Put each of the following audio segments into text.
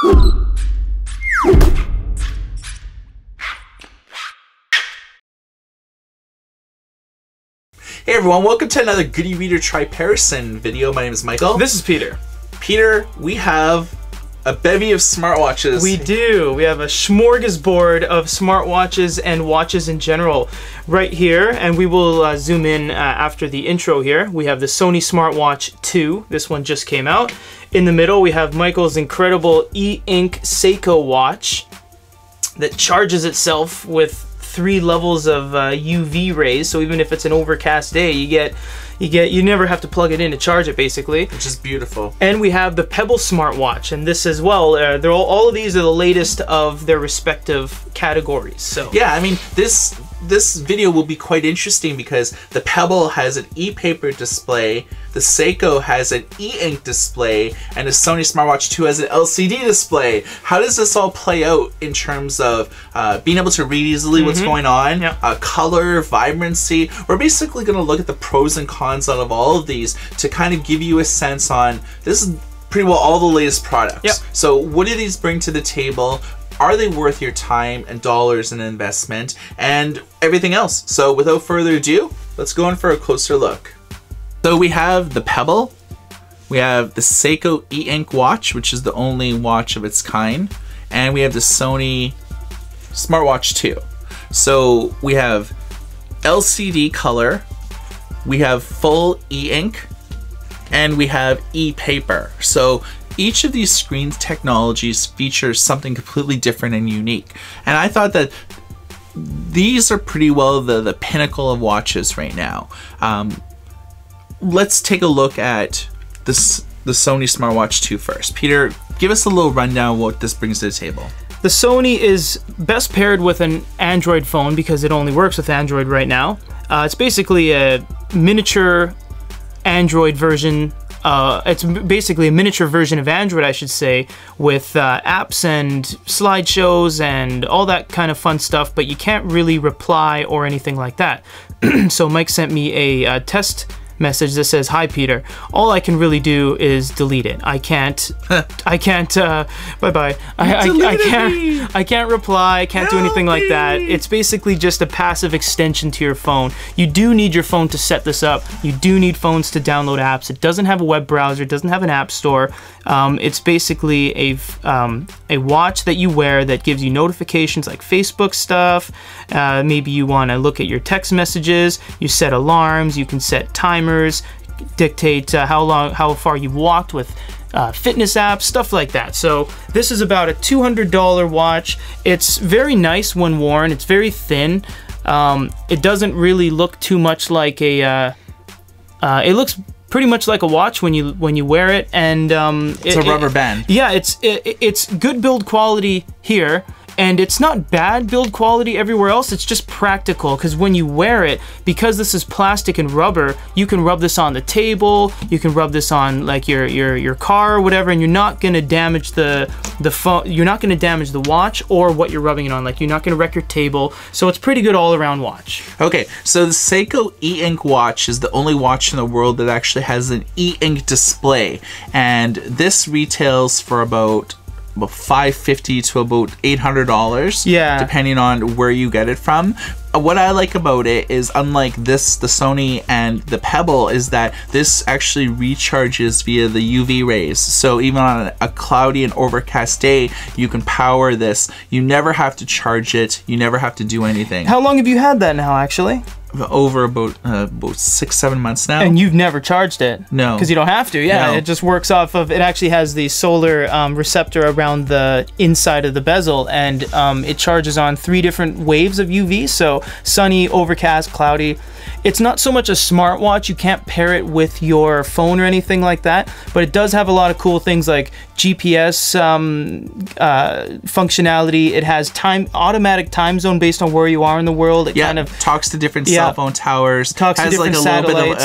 Hey everyone, welcome to another Goody Reader Triparison video. My name is Michael. This is Peter. Peter, we have a bevy of smartwatches. We do. We have a smorgasbord of smartwatches and watches in general right here, and we will zoom in after the intro here. We have the Sony Smartwatch 2. This one just came out. In the middle, we have Michael's incredible e-ink Seiko watch that charges itself with 3 levels of UV rays, so even if it's an overcast day, you never have to plug it in to charge it, basically. Which is beautiful. And we have the Pebble Smartwatch, and this as well. They're all of these are the latest of their respective categories. So yeah, I mean this video will be quite interesting because the Pebble has an e-paper display, the Seiko has an e-ink display, and the Sony Smartwatch 2 has an LCD display. How does this all play out in terms of being able to read easily what's going on, color, vibrancy? We're basically going to look at the pros and cons out of all of these to kind of give you a sense on, this is pretty well all the latest products. So what do these bring to the table? Are they worth your time and dollars and investment and everything else? So without further ado, let's go in for a closer look. So we have the Pebble, we have the Seiko e-ink watch, which is the only watch of its kind, and we have the Sony Smartwatch 2. So we have LCD color, we have full e-ink, and we have e-paper. So each of these screen technologies features something completely different and unique. And I thought that these are pretty well the pinnacle of watches right now. Let's take a look at the Sony Smartwatch 2 first. Peter, give us a little rundown of what this brings to the table. The Sony is best paired with an Android phone because it only works with Android right now. It's basically a miniature Android version. It's basically a miniature version of Android, I should say, with apps and slideshows and all that kind of fun stuff, but you can't really reply or anything like that. So Mike sent me a test message that says, "Hi Peter, all I can really do is delete it. I can't bye-bye. I can't reply, I can't do anything like that. It's basically just a passive extension to your phone. You do need your phone to set this up. You do need phones to download apps. It doesn't have a web browser, it doesn't have an app store. It's basically a watch that you wear that gives you notifications like Facebook stuff. Maybe you want to look at your text messages, you set alarms, you can set timers, dictate how far you've walked with fitness apps, stuff like that. So this is about a $200 watch. It's very nice when worn. It's very thin. It doesn't really look too much like a it looks pretty much like a watch when you wear it, and it's a rubber band. Yeah, it's good build quality here, and it's not bad build quality everywhere else. It's just practical because when you wear it, because this is plastic and rubber, you can rub this on the table, you can rub this on like your car or whatever, and you're not gonna damage the phone. You're not gonna damage the watch or what you're rubbing it on. Like, you're not gonna wreck your table. So it's pretty good all around watch. Okay, so the Seiko e-ink watch is the only watch in the world that actually has an e-ink display, and this retails for about $550 to about $800, depending on where you get it from. What I like about it is, unlike this, the Sony and the Pebble, is that this actually recharges via the UV rays. So even on a cloudy and overcast day, you can power this. You never have to charge it. You never have to do anything. How long have you had that now, actually? Over about 6-7 months now. And you've never charged it? No. Because you don't have to, no. It just works off of, it actually has the solar receptor around the inside of the bezel, and it charges on 3 different waves of UV, so sunny, overcast, cloudy. It's not so much a smartwatch, you can't pair it with your phone or anything like that, but it does have a lot of cool things like GPS functionality. It has automatic time zone based on where you are in the world. It kind of talks to different cell phone towers. Talks to different satellites.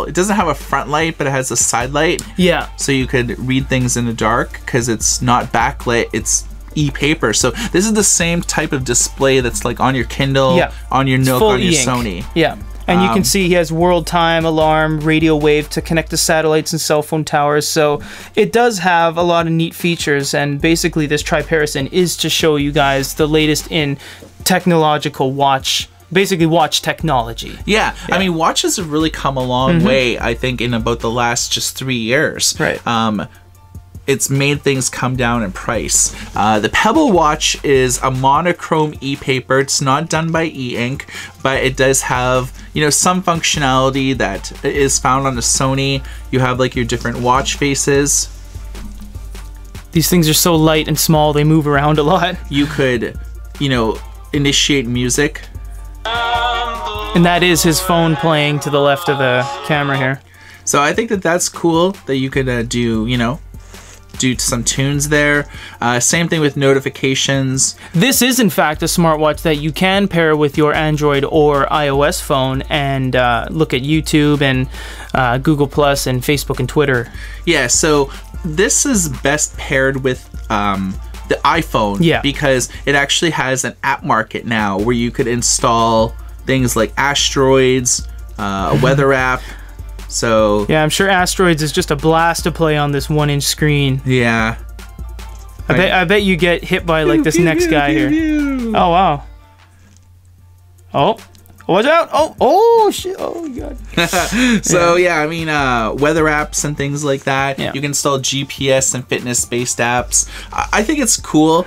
It doesn't have a front light, but it has a side light. Yeah. So you could read things in the dark because it's not backlit. It's e-paper. So this is the same type of display that's like on your Kindle, on your Nook, on your Sony. Yeah. And you can see he has world time, alarm, radio wave to connect to satellites and cell phone towers. So it does have a lot of neat features. And basically this triparison is to show you guys the latest in technological watch, basically watch technology. Yeah. I mean, watches have really come a long way, I think, in about the last just 3 years. Right. It's made things come down in price. The Pebble Watch is a monochrome e-paper. It's not done by e-ink, but it does have, you know, some functionality that is found on the Sony. You have like your different watch faces. These things are so light and small, they move around a lot. You could, you know, initiate music. And that is his phone playing to the left of the camera here. So I think that that's cool that you could do, you know, do some tunes there. Same thing with notifications. This is in fact a smartwatch that you can pair with your Android or iOS phone and look at YouTube and Google Plus and Facebook and Twitter. Yeah, so this is best paired with the iPhone, because it actually has an app market now where you could install things like asteroids, a weather app. So yeah, I'm sure Asteroids is just a blast to play on this 1-inch screen. Yeah. I bet you get hit by like this next guy here. Oh wow. Oh, watch out! Oh shit! Oh god. So yeah, I mean, weather apps and things like that. Yeah. You can install GPS and fitness-based apps. I think it's cool.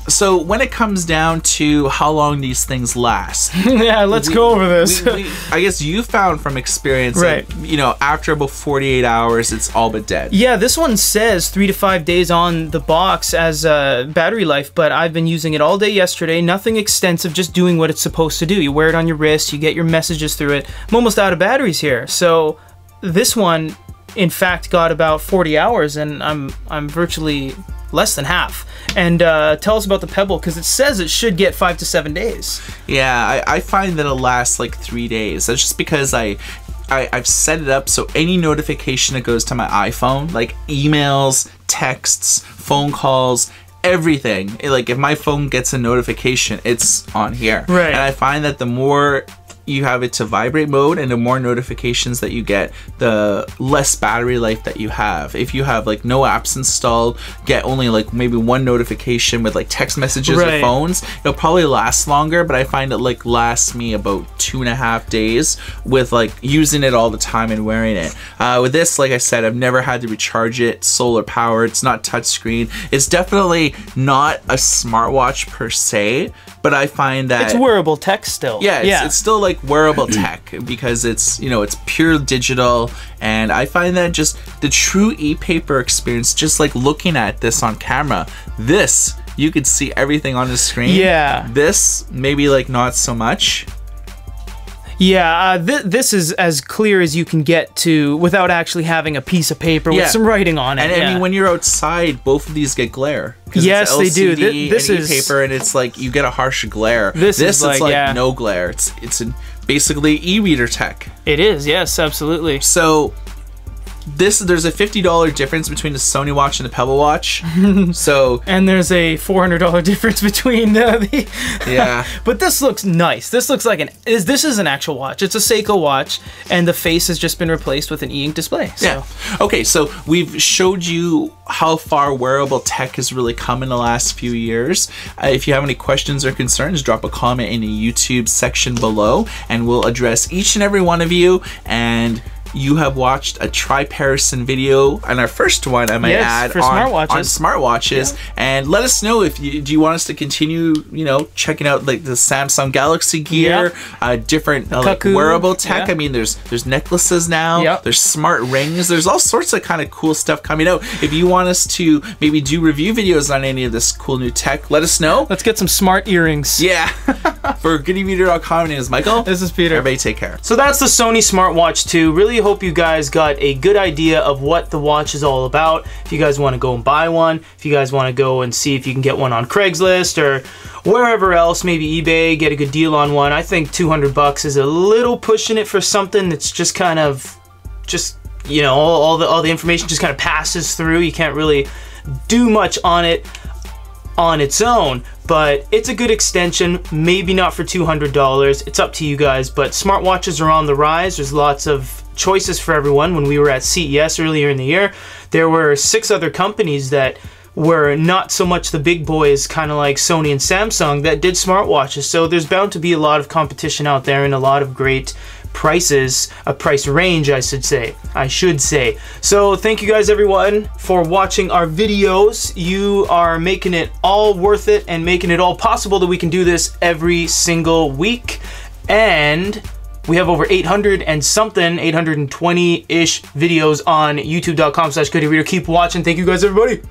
So when it comes down to how long these things last, yeah, let's go over this. I guess you found from experience, right? That, you know, after about 48 hours, it's all but dead. Yeah, this one says 3 to 5 days on the box as battery life, but I've been using it all day yesterday. Nothing extensive, just doing what it's supposed to do. You wear it on your wrist, you get your messages through it. I'm almost out of batteries here, so this one, in fact, got about 40 hours, and I'm virtually less than half. And tell us about the Pebble, because it says it should get 5 to 7 days. Yeah, I find that it'll last like 3 days. That's just because I've set it up so any notification that goes to my iPhone, like emails, texts, phone calls, everything, like if my phone gets a notification, it's on here. Right. And I find that the more you have it to vibrate mode and the more notifications that you get, the less battery life that you have. If you have like no apps installed, get only like maybe one notification with like text messages or phones, it'll probably last longer, but I find it like lasts me about 2.5 days with like using it all the time and wearing it. With this, like I said, I've never had to recharge it. Solar power, it's not touchscreen. It's definitely not a smartwatch per se, but I find that it's wearable tech still. Yeah, it's still like wearable tech because it's, you know, it's pure digital, and I find that just the true e-paper experience, just like looking at this on camera, this, you could see everything on the screen. Yeah. This, maybe like not so much. Yeah, this is as clear as you can get to without actually having a piece of paper with some writing on it. And I mean, when you're outside, both of these get glare. Yes, they do. This is e-paper, and it's like you get a harsh glare. This is like no glare. It's basically e-reader tech. It is, yes, absolutely. So there's a $50 difference between the Sony watch and the Pebble Watch. So and there's a $400 difference between the yeah. But this looks nice. This looks like this is an actual watch. It's a Seiko watch, and the face has just been replaced with an e-ink display. So. Yeah. Okay, so we've showed you how far wearable tech has really come in the last few years. If you have any questions or concerns, drop a comment in the YouTube section below, and we'll address each and every one of you. And you have watched a triparison video, and our first one, I might add, on smartwatches. Yeah. And let us know if do you want us to continue, you know, checking out like the Samsung Galaxy Gear, different like wearable tech. I mean, there's necklaces now. There's smart rings. There's all sorts of kind of cool stuff coming out. If you want us to maybe do review videos on any of this cool new tech, let us know. Let's get some smart earrings. Yeah. For goodymeter.com, my name is Michael. This is Peter. Everybody take care. So that's the Sony Smartwatch 2. Really hope you guys got a good idea of what the watch is all about. If you guys want to go and buy one, if you guys want to go and see if you can get one on Craigslist or wherever else, maybe eBay, get a good deal on one. I think $200 is a little pushing it for something that's just kind of, you know, all the information just kind of passes through. You can't really do much on it. on its own, but it's a good extension. Maybe not for $200. It's up to you guys, but smartwatches are on the rise. There's lots of choices for everyone. When we were at CES earlier in the year, there were 6 other companies that were not so much the big boys, kind of like Sony and Samsung, that did smartwatches. So there's bound to be a lot of competition out there and a lot of great prices, a price range I should say. So thank you guys everyone for watching our videos. You are making it all worth it and making it all possible that we can do this every single week. And we have over 800 and something, 820-ish videos on youtube.com/CodyReader. Keep watching. Thank you guys everybody.